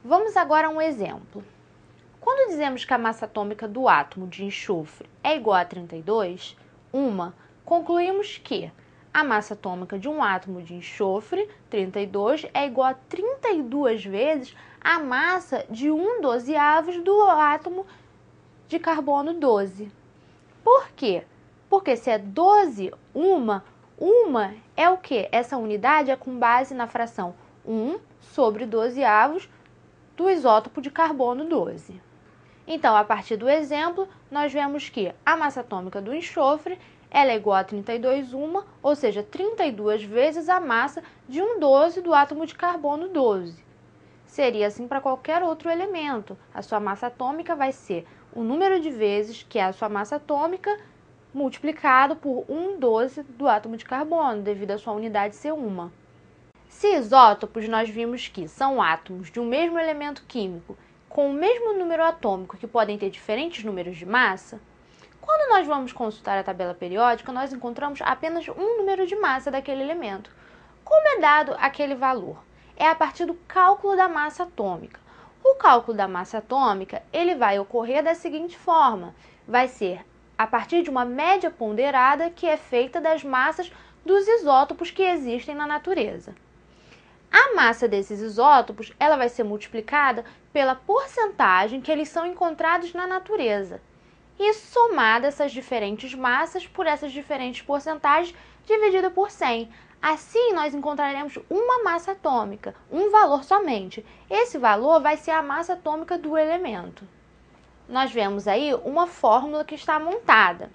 Vamos agora a um exemplo. Quando dizemos que a massa atômica do átomo de enxofre é igual a 32, concluímos que a massa atômica de um átomo de enxofre, 32, é igual a 32 vezes a massa de 1/12 do átomo de carbono 12. Por quê? Porque se é 12, uma é o quê? Essa unidade é com base na fração 1/12 do isótopo de carbono 12. Então, a partir do exemplo, nós vemos que a massa atômica do enxofre ela é igual a 32 ou seja, 32 vezes a massa de 1/12 do átomo de carbono 12. Seria assim para qualquer outro elemento. A sua massa atômica vai ser o número de vezes que é a sua massa atômica multiplicado por 1/12 do átomo de carbono, devido à sua unidade ser uma. Se isótopos, nós vimos que são átomos de um mesmo elemento químico com o mesmo número atômico que podem ter diferentes números de massa, quando nós vamos consultar a tabela periódica, nós encontramos apenas um número de massa daquele elemento. Como é dado aquele valor? É a partir do cálculo da massa atômica. O cálculo da massa atômica, ele vai ocorrer da seguinte forma: vai ser a partir de uma média ponderada que é feita das massas dos isótopos que existem na natureza. A massa desses isótopos, ela vai ser multiplicada pela porcentagem que eles são encontrados na natureza. E somada essas diferentes massas por essas diferentes porcentagens dividida por 100. Assim, nós encontraremos uma massa atômica, um valor somente. Esse valor vai ser a massa atômica do elemento. Nós vemos aí uma fórmula que está montada.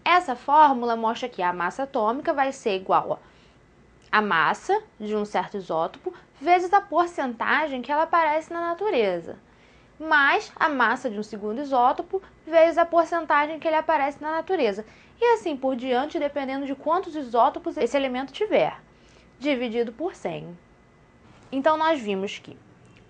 Essa fórmula mostra que a massa atômica vai ser igual a massa de um certo isótopo vezes a porcentagem que ela aparece na natureza, mais a massa de um segundo isótopo vezes a porcentagem que ele aparece na natureza. E assim por diante, dependendo de quantos isótopos esse elemento tiver, dividido por 100. Então, nós vimos que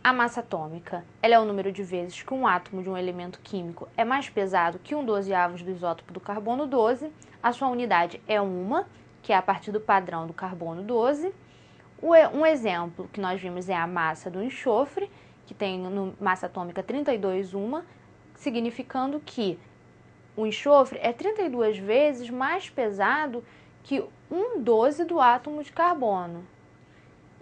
a massa atômica ela é o número de vezes que um átomo de um elemento químico é mais pesado que 1/12 do isótopo do carbono 12. A sua unidade é uma, que é a partir do padrão do carbono 12. Um exemplo que nós vimos é a massa do enxofre, que tem massa atômica 32, significando que o enxofre é 32 vezes mais pesado que 1/12 do átomo de carbono.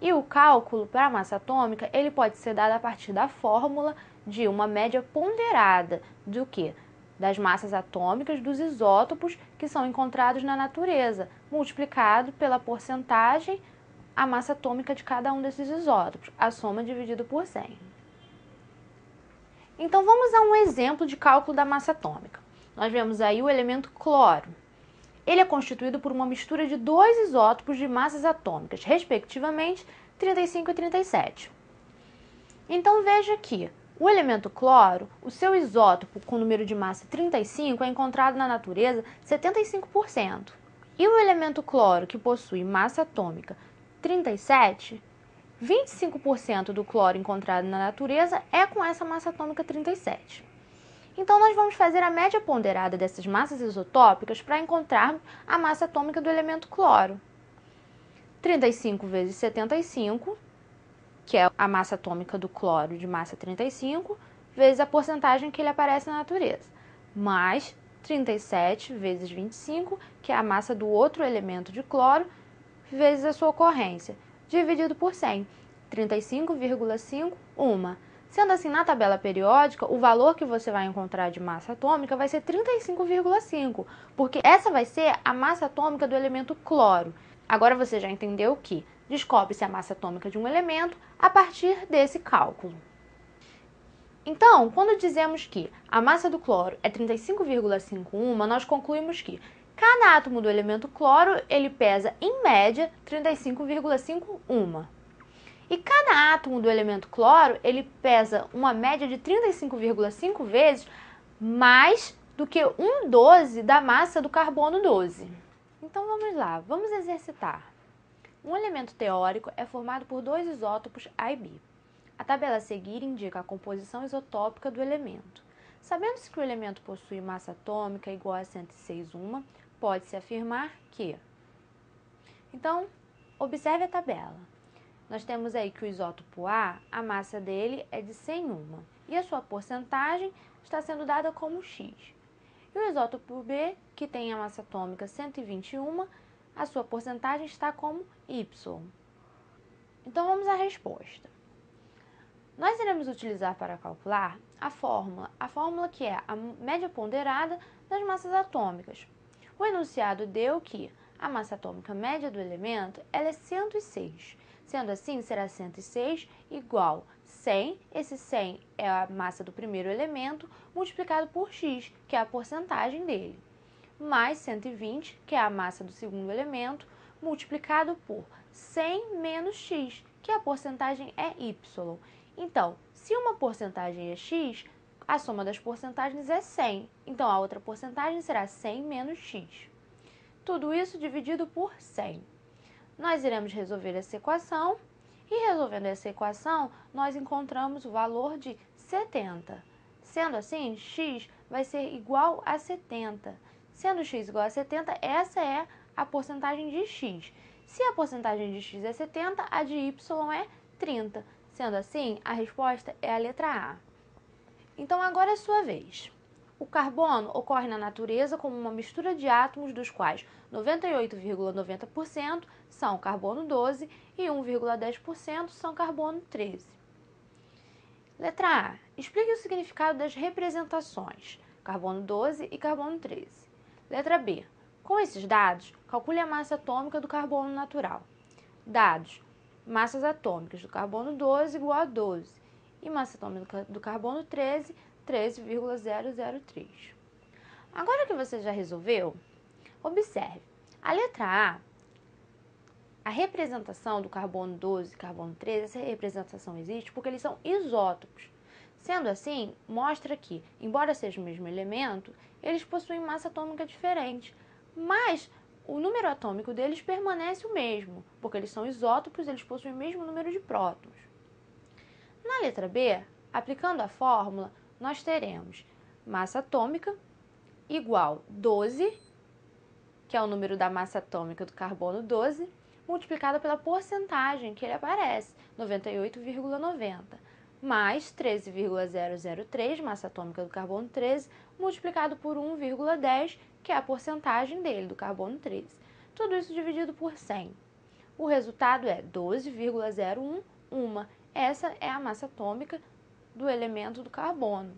E o cálculo para a massa atômica, ele pode ser dado a partir da fórmula de uma média ponderada do quê? Das massas atômicas dos isótopos que são encontrados na natureza, multiplicado pela porcentagem, a massa atômica de cada um desses isótopos, a soma dividido por 100. Então, vamos a um exemplo de cálculo da massa atômica. Nós vemos aí o elemento cloro. Ele é constituído por uma mistura de dois isótopos de massas atômicas, respectivamente 35 e 37. Então, veja aqui, o elemento cloro, o seu isótopo com número de massa 35 é encontrado na natureza 75%. E o elemento cloro, que possui massa atômica 37, 25% do cloro encontrado na natureza é com essa massa atômica 37. Então, nós vamos fazer a média ponderada dessas massas isotópicas para encontrarmos a massa atômica do elemento cloro. 35 vezes 75, que é a massa atômica do cloro de massa 35, vezes a porcentagem que ele aparece na natureza, mais 37 vezes 25, que é a massa do outro elemento de cloro, vezes a sua ocorrência, dividido por 100, 35,5, Sendo assim, na tabela periódica, o valor que você vai encontrar de massa atômica vai ser 35,5, porque essa vai ser a massa atômica do elemento cloro. Agora você já entendeu que descobre-se a massa atômica de um elemento a partir desse cálculo. Então, quando dizemos que a massa do cloro é 35,51, nós concluímos que cada átomo do elemento cloro, ele pesa, em média, 35,51. E cada átomo do elemento cloro, ele pesa uma média de 35,5 vezes mais do que 1/12 da massa do carbono 12. Então vamos lá, vamos exercitar. Um elemento teórico é formado por dois isótopos A e B. A tabela a seguir indica a composição isotópica do elemento. Sabendo-se que o elemento possui massa atômica igual a 106, pode-se afirmar que... Então, observe a tabela. nós temos aí que o isótopo A, a massa dele é de 101 e a sua porcentagem está sendo dada como X. E o isótopo B, que tem a massa atômica 121, a sua porcentagem está como Y. Então vamos à resposta. Nós iremos utilizar para calcular a fórmula que é a média ponderada das massas atômicas. O enunciado deu que a massa atômica média do elemento ela é 106. Sendo assim, será 106 igual 100, esse 100 é a massa do primeiro elemento, multiplicado por x, que é a porcentagem dele, mais 120, que é a massa do segundo elemento, multiplicado por 100 menos x, que a porcentagem é y. Então, se uma porcentagem é x, a soma das porcentagens é 100. Então, a outra porcentagem será 100 menos x. Tudo isso dividido por 100. Nós iremos resolver essa equação e, resolvendo essa equação, nós encontramos o valor de 70. Sendo assim, x vai ser igual a 70. Sendo x igual a 70, essa é a porcentagem de x. Se a porcentagem de x é 70, a de y é 30. Sendo assim, a resposta é a letra A. Então, agora é a sua vez. O carbono ocorre na natureza como uma mistura de átomos, dos quais 98,90% são carbono 12 e 1,10% são carbono 13. Letra A. Explique o significado das representações carbono 12 e carbono 13. Letra B. Com esses dados, calcule a massa atômica do carbono natural. Dados: massas atômicas do carbono 12 igual a 12 e massa atômica do carbono 13, 13,003. Agora que você já resolveu, observe. A letra A representação do carbono 12 e carbono 13, essa representação existe porque eles são isótopos. Sendo assim, mostra que, embora seja o mesmo elemento, eles possuem massa atômica diferente, mas o número atômico deles permanece o mesmo, porque eles são isótopos, eles possuem o mesmo número de prótons. Na letra B, aplicando a fórmula, nós teremos massa atômica igual 12, que é o número da massa atômica do carbono 12, multiplicado pela porcentagem que ele aparece, 98,90, mais 13,003, massa atômica do carbono 13, multiplicado por 1,10, que é a porcentagem dele, do carbono 13. Tudo isso dividido por 100. O resultado é 12,011. Essa é a massa atômica do elemento do carbono.